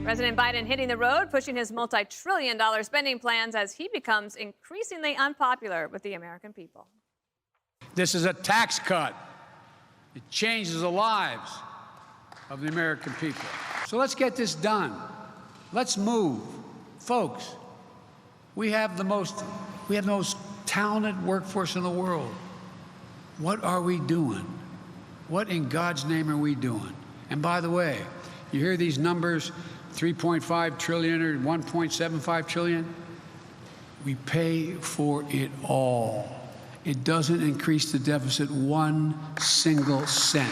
President Biden hitting the road, pushing his multi-trillion-dollar spending plans as he becomes increasingly unpopular with the American people. This is a tax cut. It changes the lives of the American people. So let's get this done. Let's move. Folks, we have the most talented workforce in the world. What are we doing? What in God's name are we doing? And by the way, you hear these numbers, 3.5 trillion or 1.75 trillion? We pay for it all. It doesn't increase the deficit 1 single cent.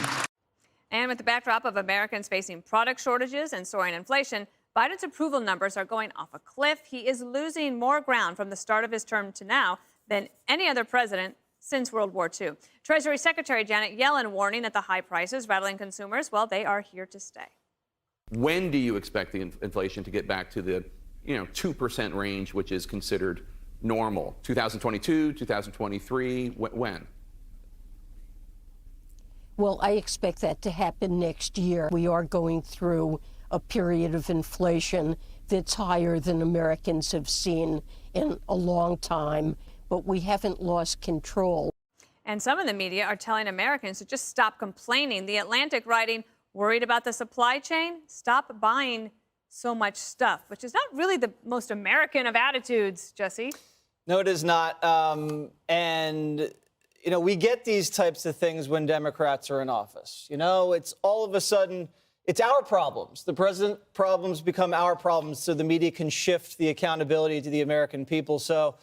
And with the backdrop of Americans facing product shortages and soaring inflation, Biden's approval numbers are going off a cliff. He is losing more ground from the start of his term to now than any other president since World War II. Treasury Secretary Janet Yellen warning that the high prices rattling consumers, well, they are here to stay. When do you expect the inflation to get back to the 2% range, which is considered normal? 2022, 2023, when? Well, I expect that to happen next year. We are going through a period of inflation that's higher than Americans have seen in a long time, but we haven't lost control. And some in the media are telling Americans to just stop complaining. The Atlantic writing, worried about the supply chain? Stop buying so much stuff, which is not really the most American of attitudes, Jesse. No, it is not. We get these types of things when Democrats are in office. It's all of a sudden, it's our problems. The president's problems become our problems, so the media can shift the accountability to the American people. So,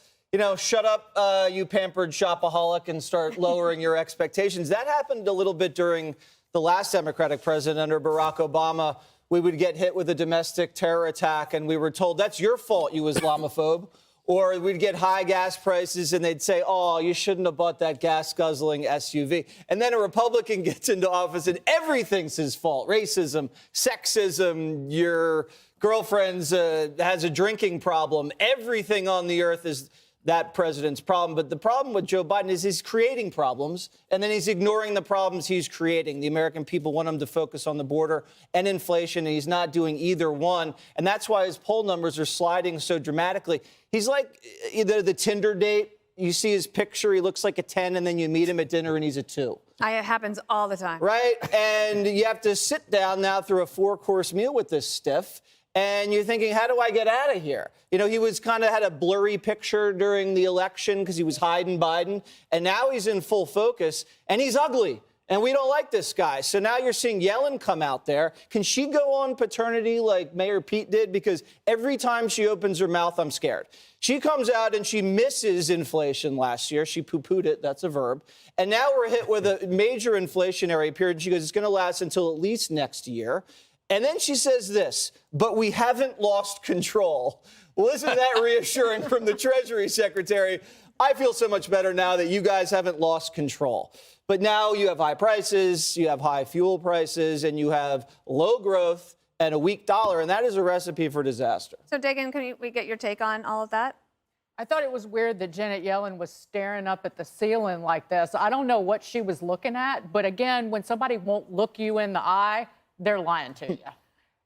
shut up, you pampered shopaholic, and start lowering your expectations. That happened a little bit during the last Democratic president under Barack Obama. We would get hit with a domestic terror attack, and we were told, that's your fault, you Islamophobe. Or we'd get high gas prices, and they'd say, oh, you shouldn't have bought that gas-guzzling SUV. And then a Republican gets into office, and everything's his fault. Racism, sexism, your girlfriend has a drinking problem. Everything on the earth is that president's problem. But the problem with Joe Biden is he's creating problems, and then he's ignoring the problems he's creating. The American people want him to focus on the border and inflation, and he's not doing either one. And that's why his poll numbers are sliding so dramatically. He's like either the Tinder date. You see his picture, he looks like a 10, and then you meet him at dinner, and he's a 2. It happens all the time. Right? And you have to sit down now through a 4-course meal with this stiff. And you're thinking, how do I get out of here? He was kind of had a blurry picture during the election because he was hiding Biden. And now he's in full focus, and he's ugly. And we don't like this guy. So now you're seeing Yellen come out there. Can she go on paternity like Mayor Pete did? Because every time she opens her mouth, I'm scared. She comes out and she misses inflation last year. She poo-pooed it. That's a verb. And now we're hit with a major inflationary period. She goes, it's going to last until at least next year. And then she says this, but we haven't lost control. Well, isn't that reassuring from the Treasury Secretary? I feel so much better now that you guys haven't lost control. But now you have high prices, you have high fuel prices, and you have low growth and a weak dollar, and that is a recipe for disaster. So, Dagan, can we get your take on all of that? I thought it was weird that Janet Yellen was staring up at the ceiling like this. I don't know what she was looking at, but again, when somebody won't look you in the eye, they're lying to you.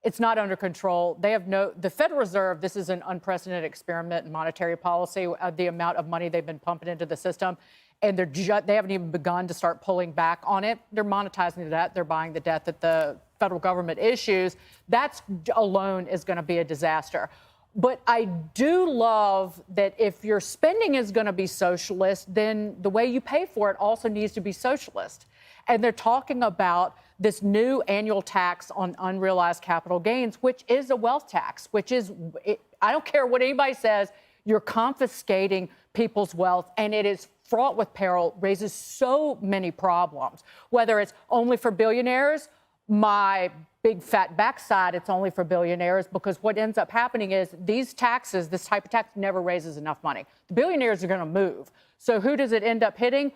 It's not under control. The Federal Reserve, this is an unprecedented experiment in monetary policy, the amount of money they've been pumping into the system, and they haven't even begun to start pulling back on it. They're monetizing the debt. They're buying the debt that the federal government issues. That alone is going to be a disaster. But I do love that if your spending is going to be socialist, then the way you pay for it also needs to be socialist. And they're talking about this new annual tax on unrealized capital gains, which is a wealth tax, I don't care what anybody says, you're confiscating people's wealth, and it is fraught with peril, raises so many problems. Whether it's only for billionaires, my big fat backside, it's only for billionaires, because what ends up happening is these taxes, this type of tax never raises enough money. The billionaires are going to move. So who does it end up hitting?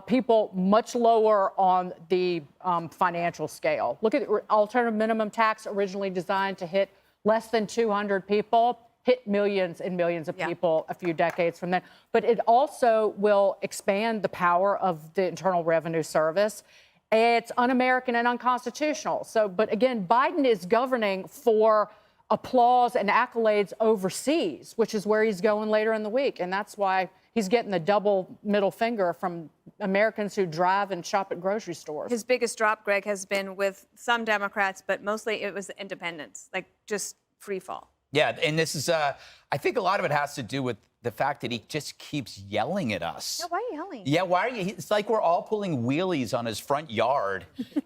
People much lower on the financial scale. Look at the alternative minimum tax, originally designed to hit less than 200 people, hit millions and millions of people a few decades from then. But it also will expand the power of the Internal Revenue Service. It's un-American and unconstitutional. So, but again, Biden is governing for applause and accolades overseas, which is where he's going later in the week. And that's why he's getting the double middle finger from Americans who drive and shop at grocery stores. His biggest drop, Greg, has been with some Democrats, but mostly it was the independents, like just free fall. Yeah, and this is, I think a lot of it has to do with the fact that he just keeps yelling at us. Yeah, why are you yelling? Yeah, why are you? It's like we're all pulling wheelies on his front yard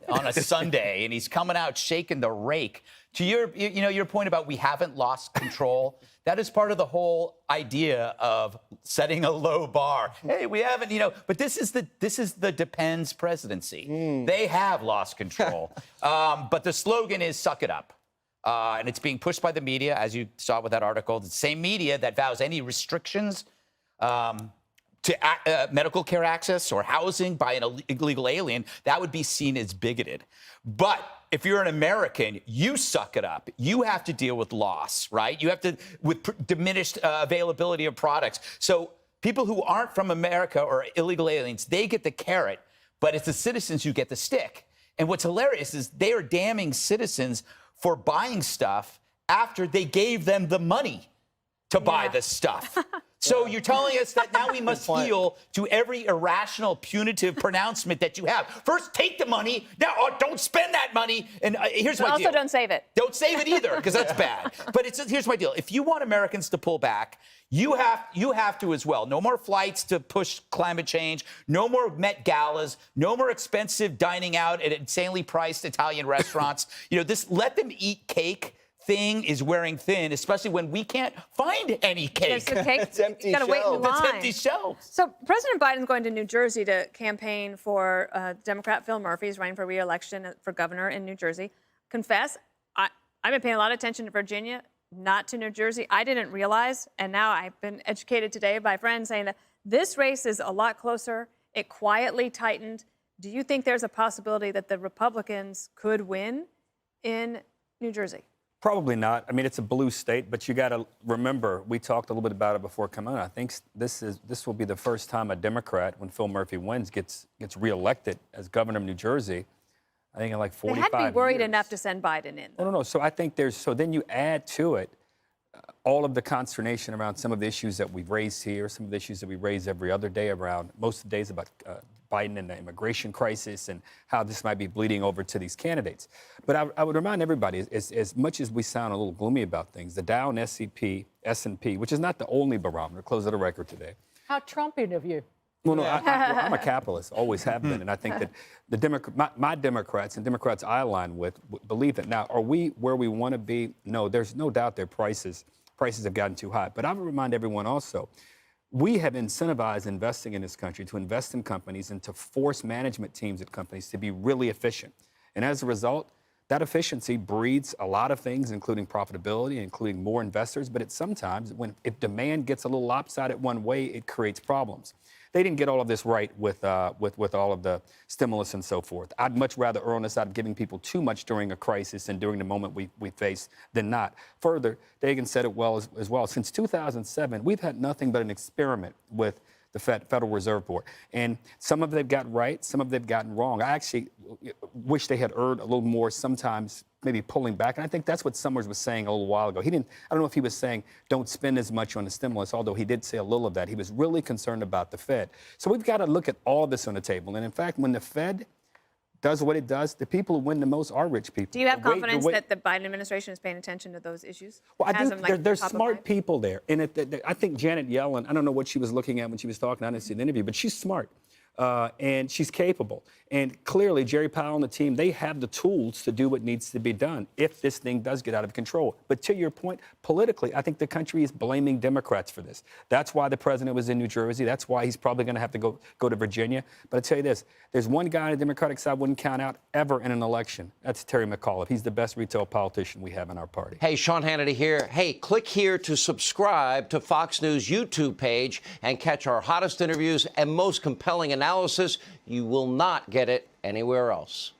on a Sunday, and he's coming out shaking the rake. To your point about we haven't lost control, that is part of the whole idea of setting a low bar. Hey, we haven't, but this is the depends presidency. They have lost control, but the slogan is "suck it up." And it's being pushed by the media, as you saw with that article, the same media that vows any restrictions to medical care access or housing by an illegal alien, that would be seen as bigoted. But if you're an American, you suck it up. You have to deal with loss, right? You have to, with diminished availability of products. So people who aren't from America or illegal aliens, they get the carrot, but it's the citizens who get the stick. And what's hilarious is they are damning citizens for buying stuff after they gave them the money to buy the stuff. So you're telling us that now we must yield to every irrational, punitive pronouncement that you have. First, take the money. Now, don't spend that money. And here's my deal. Also, don't save it. Don't save it either, because that's bad. But here's my deal. If you want Americans to pull back, you have to as well. No more flights to push climate change. No more Met Galas. No more expensive dining out at insanely priced Italian restaurants. Let them eat cake thing is wearing thin, especially when we can't find any cake. It's empty gotta wait in line. It's empty shelves. So President Biden's going to New Jersey to campaign for Democrat Phil Murphy. He's running for re-election for governor in New Jersey. Confess, I've been paying a lot of attention to Virginia, not to New Jersey. I didn't realize, and now I've been educated today by friends saying that this race is a lot closer. It quietly tightened. Do you think there's a possibility that the Republicans could win in New Jersey? Probably not. I mean, it's a blue state, but you got to remember, we talked a little bit about it before coming on. I think this will be the first time a Democrat, when Phil Murphy wins, gets reelected as governor of New Jersey. I think in like 45 years. They had to be worried enough to send Biden in. No. So I think so then you add to it all of the consternation around some of the issues that we've raised here, some of the issues that we raise every other day around, most of the days about Biden and the immigration crisis and how this might be bleeding over to these candidates. But I would remind everybody, as much as we sound a little gloomy about things, the Dow and S&P, which is not the only barometer, close of the record today. How Trumpian of you. Well, no, I'm a capitalist, always have been, and I think that my Democrats and Democrats I align with believe that. Now, are we where we want to be? No, there's no doubt their prices have gotten too high. But I would remind everyone also, we have incentivized investing in this country to invest in companies and to force management teams at companies to be really efficient. And as a result, that efficiency breeds a lot of things, including profitability, including more investors. But sometimes, if demand gets a little lopsided one way, it creates problems. They didn't get all of this right with all of the stimulus and so forth. I'd much rather err on the side of giving people too much during a crisis and during the moment we face than not. Further, Dagan said it well as well. Since 2007, we've had nothing but an experiment with the Federal Reserve Board. And some of they've gotten right, some of they've gotten wrong. I actually wish they had erred a little more sometimes, maybe pulling back. And I think that's what Summers was saying a little while ago. I don't know if he was saying don't spend as much on the stimulus, although he did say a little of that. He was really concerned about the Fed. So we've got to look at all of this on the table. And in fact, when the Fed does what it does, the people who win the most are rich people. Do you have confidence that the Biden administration is paying attention to those issues? Well, I do. There's smart people there. And I think Janet Yellen, I don't know what she was looking at when she was talking. I didn't see the interview, but she's smart. And she's capable. And clearly, Jerry Powell and the team, they have the tools to do what needs to be done if this thing does get out of control. But to your point, politically, I think the country is blaming Democrats for this. That's why the president was in New Jersey. That's why he's probably going to have to go to Virginia. But I tell you this, there's one guy on the Democratic side I wouldn't count out ever in an election. That's Terry McAuliffe. He's the best retail politician we have in our party. Hey, Sean Hannity here. Hey, click here to subscribe to Fox News YouTube page and catch our hottest interviews and most compelling analysis. You will not get it anywhere else.